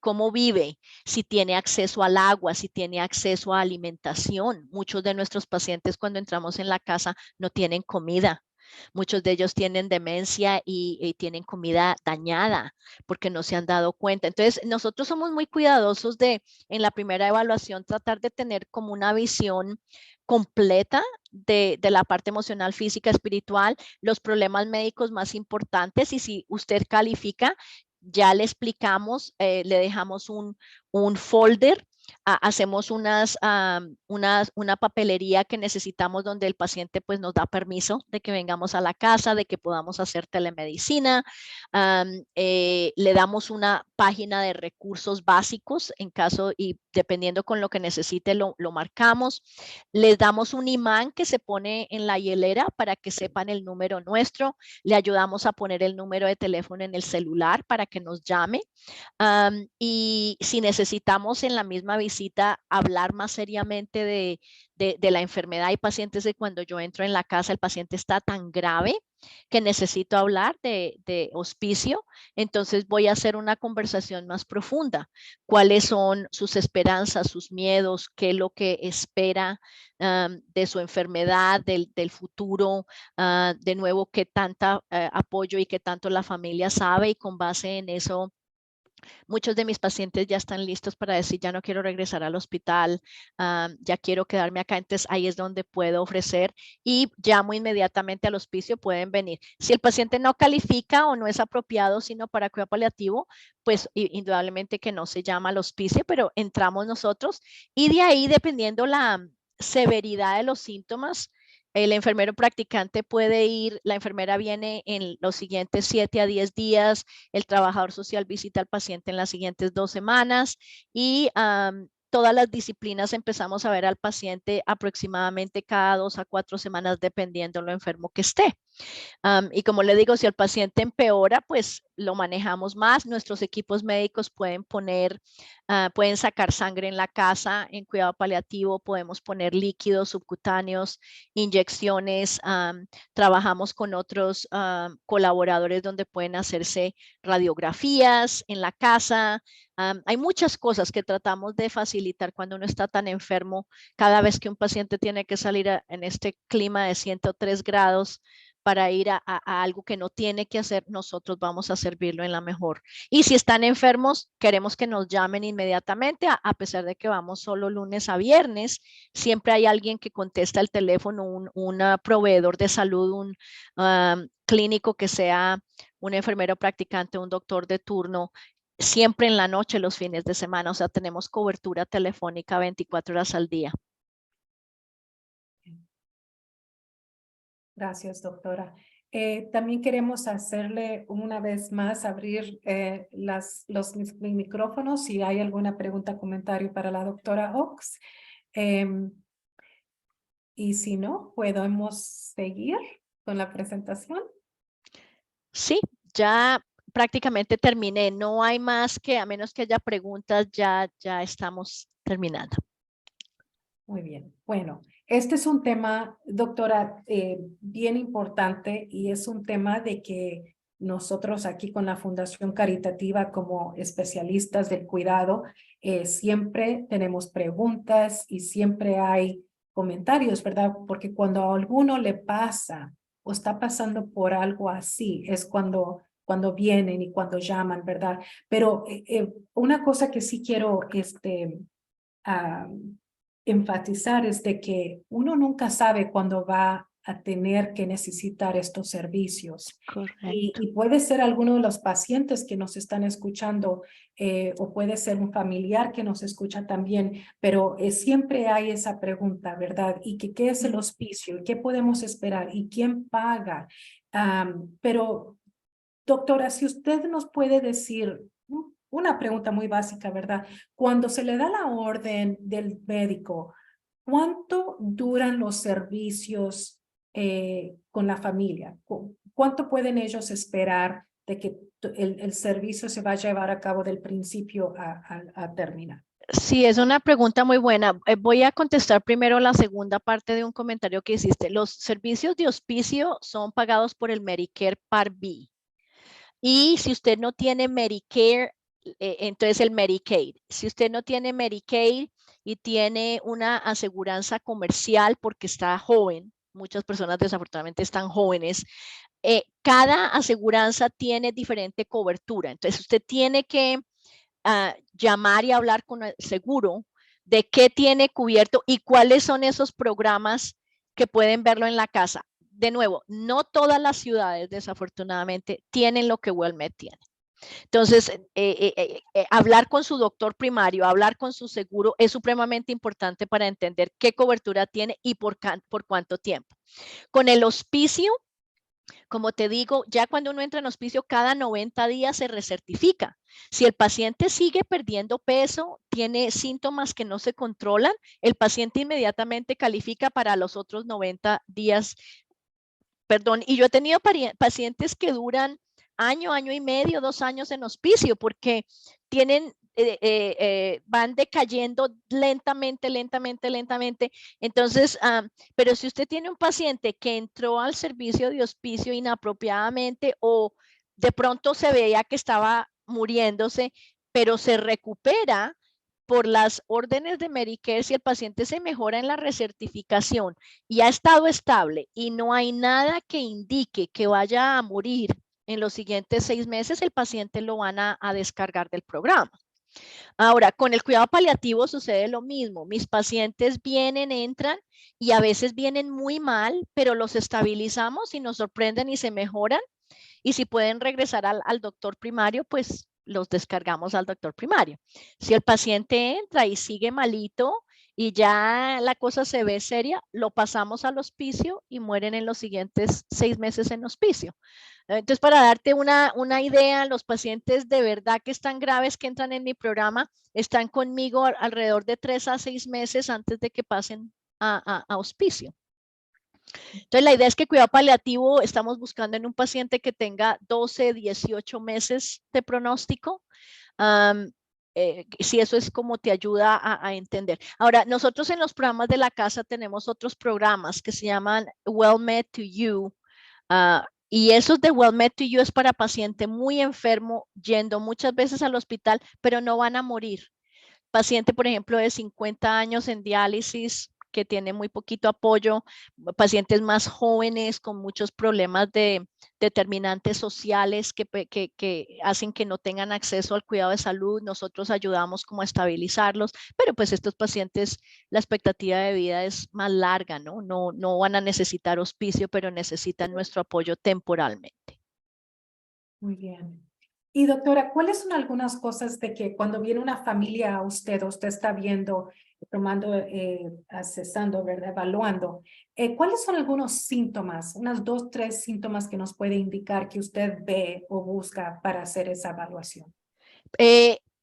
cómo vive, si tiene acceso al agua, si tiene acceso a alimentación. Muchos de nuestros pacientes cuando entramos en la casa no tienen comida. Muchos de ellos tienen demencia y tienen comida dañada porque no se han dado cuenta. Entonces, nosotros somos muy cuidadosos en la primera evaluación, tratar de tener como una visión completa de la parte emocional, física, espiritual, los problemas médicos más importantes y si usted califica, ya le explicamos, le dejamos un folder. Hacemos una papelería que necesitamos donde el paciente pues nos da permiso de que vengamos a la casa, de que podamos hacer telemedicina. Le damos una página de recursos básicos en caso y dependiendo con lo que necesite lo marcamos. Les damos un imán que se pone en la hielera para que sepan el número nuestro. Le ayudamos a poner el número de teléfono en el celular para que nos llame. Y si necesitamos en la misma visita hablar más seriamente de la enfermedad, hay pacientes de cuando yo entro en la casa, el paciente está tan grave que necesito hablar de hospicio, entonces voy a hacer una conversación más profunda. ¿Cuáles son sus esperanzas, sus miedos? ¿Qué es lo que espera de su enfermedad, del futuro? De nuevo, qué tanta apoyo y qué tanto la familia sabe, y con base en eso muchos de mis pacientes ya están listos para decir, ya no quiero regresar al hospital, ya quiero quedarme acá. Entonces ahí es donde puedo ofrecer y llamo inmediatamente al hospicio, pueden venir. Si el paciente no califica o no es apropiado sino para cuidado paliativo, pues indudablemente que no se llama al hospicio, pero entramos nosotros y de ahí, dependiendo la severidad de los síntomas, el enfermero practicante puede ir, la enfermera viene en los siguientes 7 a 10 días, el trabajador social visita al paciente en las siguientes 2 semanas y todas las disciplinas empezamos a ver al paciente aproximadamente cada 2 a 4 semanas, dependiendo lo enfermo que esté. Y como le digo, si el paciente empeora, pues lo manejamos más. Nuestros equipos médicos pueden pueden sacar sangre en la casa en cuidado paliativo, podemos poner líquidos subcutáneos, inyecciones, trabajamos con otros colaboradores donde pueden hacerse radiografías en la casa. Hay muchas cosas que tratamos de facilitar cuando uno está tan enfermo. Cada vez que un paciente tiene que salir en este clima de 103 grados, para ir a algo que no tiene que hacer, nosotros vamos a servirlo en la mejor. Y si están enfermos, queremos que nos llamen inmediatamente, a pesar de que vamos solo lunes a viernes, siempre hay alguien que contesta el teléfono, un proveedor de salud, un clínico que sea un enfermero practicante, un doctor de turno, siempre en la noche, los fines de semana. O sea, tenemos cobertura telefónica 24 horas al día. Gracias, doctora. También queremos hacerle una vez más abrir los micrófonos si hay alguna pregunta o comentario para la doctora Oaks. Y si no, podemos seguir con la presentación. Sí, ya prácticamente terminé. No hay más que, a menos que haya preguntas, ya estamos terminando. Muy bien. Bueno, este es un tema, doctora, bien importante, y es un tema de que nosotros aquí con la Fundación Caritativa como especialistas del cuidado siempre tenemos preguntas y siempre hay comentarios, ¿verdad? Porque cuando a alguno le pasa o está pasando por algo así, es cuando vienen y cuando llaman, ¿verdad? Pero una cosa que sí quiero enfatizar es de que uno nunca sabe cuándo va a tener que necesitar estos servicios. Correcto. Y puede ser alguno de los pacientes que nos están escuchando o puede ser un familiar que nos escucha también, pero siempre hay esa pregunta, ¿verdad? ¿Y qué es el hospicio? ¿Y qué podemos esperar? ¿Y quién paga? Pero, doctora, si usted nos puede decir una pregunta muy básica, ¿verdad? Cuando se le da la orden del médico, ¿cuánto duran los servicios con la familia? ¿Cuánto pueden ellos esperar de que el servicio se va a llevar a cabo del principio a terminar? Sí, es una pregunta muy buena. Voy a contestar primero la segunda parte de un comentario que hiciste. Los servicios de hospicio son pagados por el Medicare Part B. Y si usted no tiene Medicare, entonces el Medicaid. Si usted no tiene Medicaid y tiene una aseguranza comercial porque está joven, muchas personas desafortunadamente están jóvenes, cada aseguranza tiene diferente cobertura. Entonces usted tiene que llamar y hablar con el seguro de qué tiene cubierto y cuáles son esos programas que pueden verlo en la casa. De nuevo, no todas las ciudades desafortunadamente tienen lo que WellMed tiene. Entonces, hablar con su doctor primario, hablar con su seguro es supremamente importante para entender qué cobertura tiene y por cuánto tiempo. Con el hospicio, como te digo, ya cuando uno entra en hospicio, cada 90 días se recertifica. Si el paciente sigue perdiendo peso, tiene síntomas que no se controlan, el paciente inmediatamente califica para los otros 90 días. Perdón, y yo he tenido pacientes que duran año y medio, 2 años en hospicio porque tienen van decayendo lentamente, lentamente, lentamente. Entonces, pero si usted tiene un paciente que entró al servicio de hospicio inapropiadamente o de pronto se veía que estaba muriéndose, pero se recupera por las órdenes de Medicare, si el paciente se mejora en la recertificación y ha estado estable y no hay nada que indique que vaya a morir en los siguientes 6 meses, el paciente lo van a descargar del programa. Ahora, con el cuidado paliativo sucede lo mismo. Mis pacientes vienen, entran y a veces vienen muy mal, pero los estabilizamos y nos sorprenden y se mejoran. Y si pueden regresar al doctor primario, pues los descargamos al doctor primario. Si el paciente entra y sigue malito y ya la cosa se ve seria, lo pasamos al hospicio y mueren en los siguientes 6 meses en hospicio. Entonces, para darte una idea, los pacientes de verdad que están graves que entran en mi programa están conmigo alrededor de 3 a 6 meses antes de que pasen a hospicio. Entonces, la idea es que cuidado paliativo estamos buscando en un paciente que tenga 12, 18 meses de pronóstico. Si eso es como te ayuda a entender. Ahora, nosotros en los programas de la casa tenemos otros programas que se llaman Well Med to You. Y esos de Well Med to You es para paciente muy enfermo, yendo muchas veces al hospital, pero no van a morir. Paciente, por ejemplo, de 50 años en diálisis, que tiene muy poquito apoyo, pacientes más jóvenes con muchos problemas de determinantes sociales que hacen que no tengan acceso al cuidado de salud. Nosotros ayudamos como a estabilizarlos, pero pues estos pacientes, la expectativa de vida es más larga, ¿no? No van a necesitar hospicio, pero necesitan nuestro apoyo temporalmente. Muy bien. Y doctora, ¿cuáles son algunas cosas de que cuando viene una familia a usted, usted está viendo, tomando, accesando, ¿verdad? Evaluando, ¿cuáles son algunos síntomas, unas 2, 3 síntomas que nos puede indicar que usted ve o busca para hacer esa evaluación?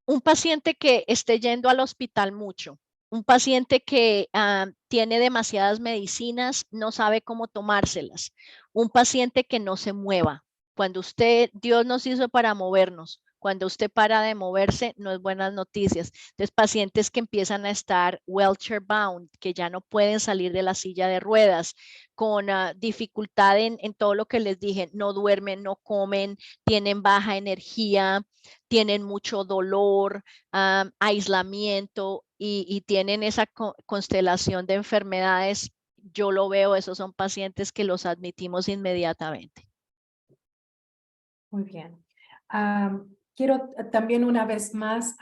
Un paciente que esté yendo al hospital mucho, un paciente que tiene demasiadas medicinas, no sabe cómo tomárselas, un paciente que no se mueva. Cuando Dios nos hizo para movernos. Cuando usted para de moverse, no es buenas noticias. Entonces, pacientes que empiezan a estar wheelchair bound, que ya no pueden salir de la silla de ruedas, con dificultad en todo lo que les dije, no duermen, no comen, tienen baja energía, tienen mucho dolor, aislamiento y tienen esa constelación de enfermedades. Yo lo veo, esos son pacientes que los admitimos inmediatamente. Muy bien. Quiero también una vez más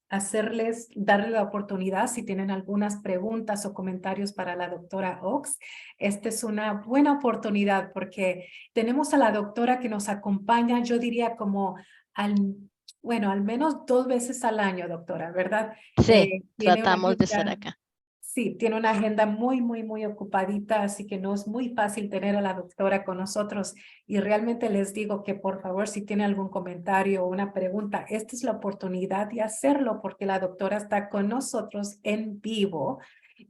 darle la oportunidad si tienen algunas preguntas o comentarios para la doctora Oaks. Esta es una buena oportunidad porque tenemos a la doctora que nos acompaña, yo diría como bueno, al menos 2 veces al año, doctora, ¿verdad? Sí, Tiene una tratamos de estar agenda. acá. Sí, tiene una agenda muy ocupadita, así que no es muy fácil tener a la doctora con nosotros. Y realmente les digo que por favor, si tiene algún comentario o una pregunta, esta es la oportunidad de hacerlo porque la doctora está con nosotros en vivo.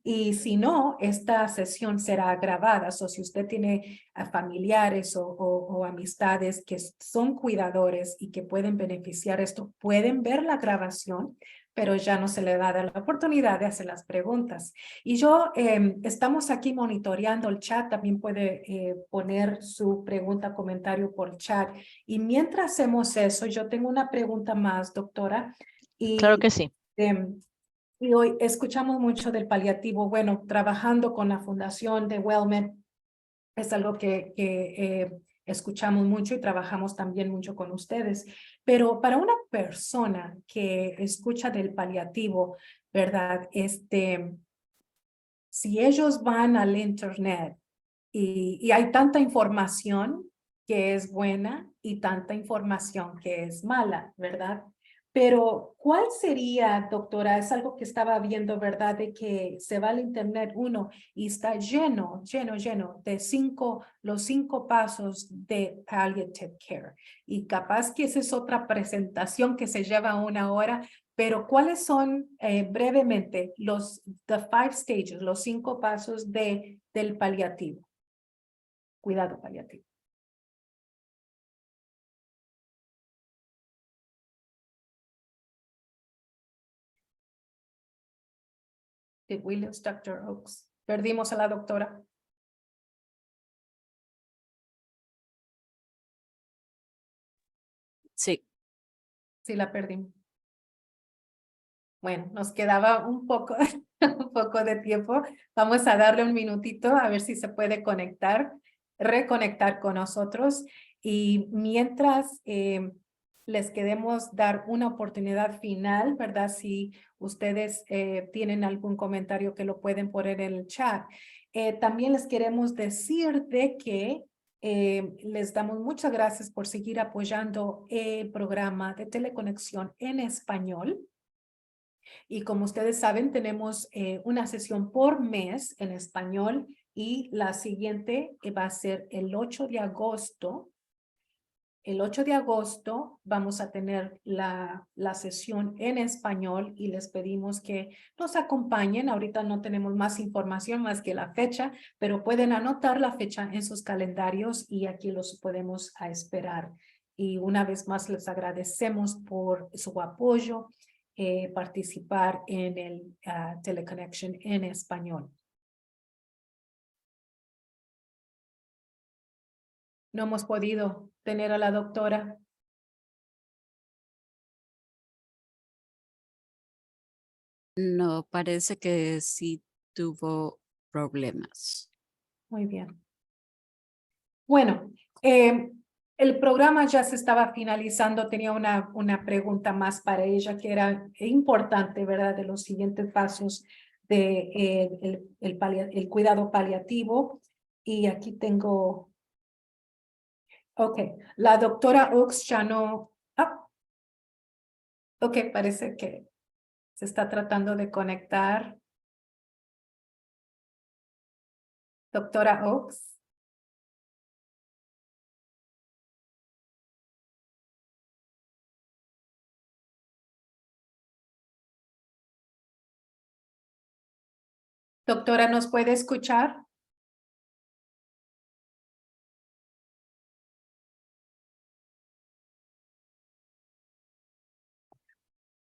Y si no, esta sesión será grabada. O si usted tiene familiares o amistades que son cuidadores y que pueden beneficiar esto, pueden ver la grabación, pero ya no se le va a dar la oportunidad de hacer las preguntas. Y estamos aquí monitoreando el chat, también puede poner su pregunta, comentario por chat. Y mientras hacemos eso, yo tengo una pregunta más, doctora. Claro Y, que sí. y hoy escuchamos mucho del paliativo. Bueno, trabajando con la fundación de WellMed, es algo que escuchamos mucho y trabajamos también mucho con ustedes. Pero para una persona que escucha del paliativo, ¿verdad? Si ellos van al internet y hay tanta información que es buena y tanta información que es mala, ¿verdad? Pero, ¿cuál sería, doctora? Es algo que estaba viendo, ¿verdad? De que se va al internet uno y está lleno de los 5 pasos de palliative care. Y capaz que esa es otra presentación que se lleva 1 hora, pero ¿cuáles son brevemente the 5 stages, los 5 pasos del paliativo? Cuidado paliativo. Did we lose Dr. Oaks? Perdimos a la doctora. Sí. Sí, la perdimos. Bueno, nos quedaba un poco, un poco de tiempo. Vamos a darle un minutito a ver si se puede conectar, reconectar con nosotros. Y mientras les queremos dar una oportunidad final, ¿verdad? Si ustedes tienen algún comentario que lo pueden poner en el chat. También les queremos decir de que les damos muchas gracias por seguir apoyando el programa de teleconexión en español. Y como ustedes saben, tenemos una sesión por mes en español y la siguiente va a ser el 8 de agosto. El 8 de agosto vamos a tener la sesión en español y les pedimos que nos acompañen. Ahorita no tenemos más información más que la fecha, pero pueden anotar la fecha en sus calendarios y aquí los podemos esperar. Y una vez más les agradecemos por su apoyo, participar en el Teleconnection en español. No hemos podido tener a la doctora. No, parece que sí tuvo problemas. Muy bien. Bueno, el programa ya se estaba finalizando. Tenía una pregunta más para ella que era importante, ¿verdad? De los siguientes pasos de el cuidado paliativo. Y aquí tengo. Ok, la doctora Oaks ya no. Ok, parece que se está tratando de conectar. Doctora Oaks. Doctora, ¿nos puede escuchar?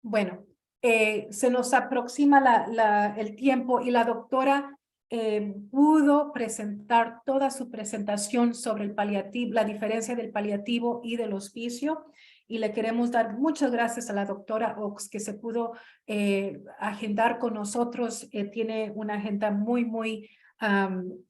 Bueno, se nos aproxima el tiempo y la doctora pudo presentar toda su presentación sobre el paliativo, la diferencia del paliativo y del hospicio. Y le queremos dar muchas gracias a la doctora Oaks que se pudo agendar con nosotros. Tiene una agenda muy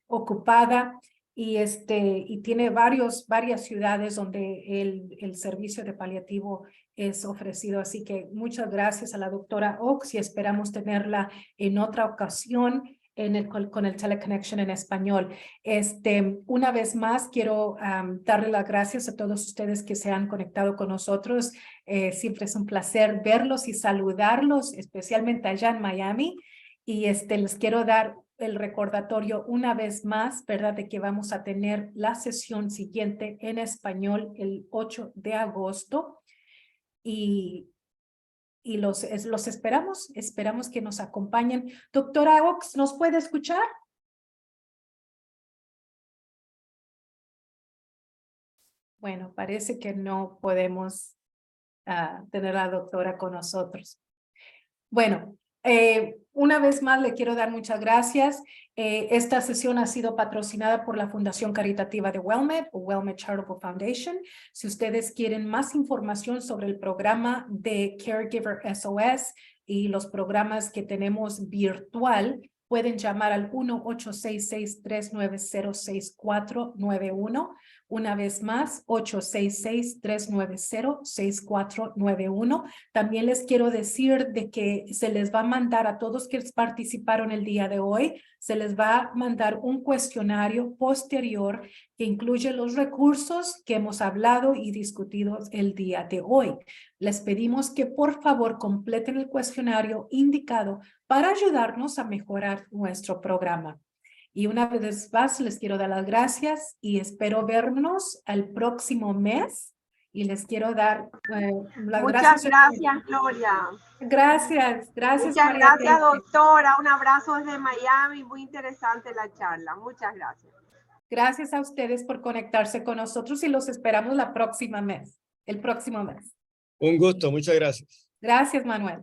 ocupada y tiene varias ciudades donde el servicio de paliativo es ofrecido. Así que muchas gracias a la doctora Oaks y esperamos tenerla en otra ocasión con el Teleconnection en español. Una vez más, quiero darle las gracias a todos ustedes que se han conectado con nosotros. Siempre es un placer verlos y saludarlos, especialmente allá en Miami. Y les quiero dar el recordatorio una vez más, ¿verdad? De que vamos a tener la sesión siguiente en español el 8 de agosto. Y los esperamos que nos acompañen. Doctora Oaks, ¿nos puede escuchar? Bueno, parece que no podemos tener a la doctora con nosotros. Bueno, una vez más le quiero dar muchas gracias. Esta sesión ha sido patrocinada por la Fundación Caritativa de WellMed o WellMed Charitable Foundation. Si ustedes quieren más información sobre el programa de Caregiver SOS y los programas que tenemos virtual, pueden llamar al 1-866-390-6491. Una vez más, 866-390-6491. También les quiero decir de que se les va a mandar a todos que participaron el día de hoy, se les va a mandar un cuestionario posterior que incluye los recursos que hemos hablado y discutido el día de hoy. Les pedimos que por favor completen el cuestionario indicado para ayudarnos a mejorar nuestro programa. Y una vez más les quiero dar las gracias y espero vernos el próximo mes. Y les quiero dar las Muchas gracias. gracias, Gloria. Gracias. Muchas María gracias, Teresa. doctora. Un abrazo desde Miami. Muy interesante la charla. Muchas gracias. Gracias a ustedes por conectarse con nosotros y los esperamos el próximo mes. Un gusto, muchas gracias. Gracias, Manuel.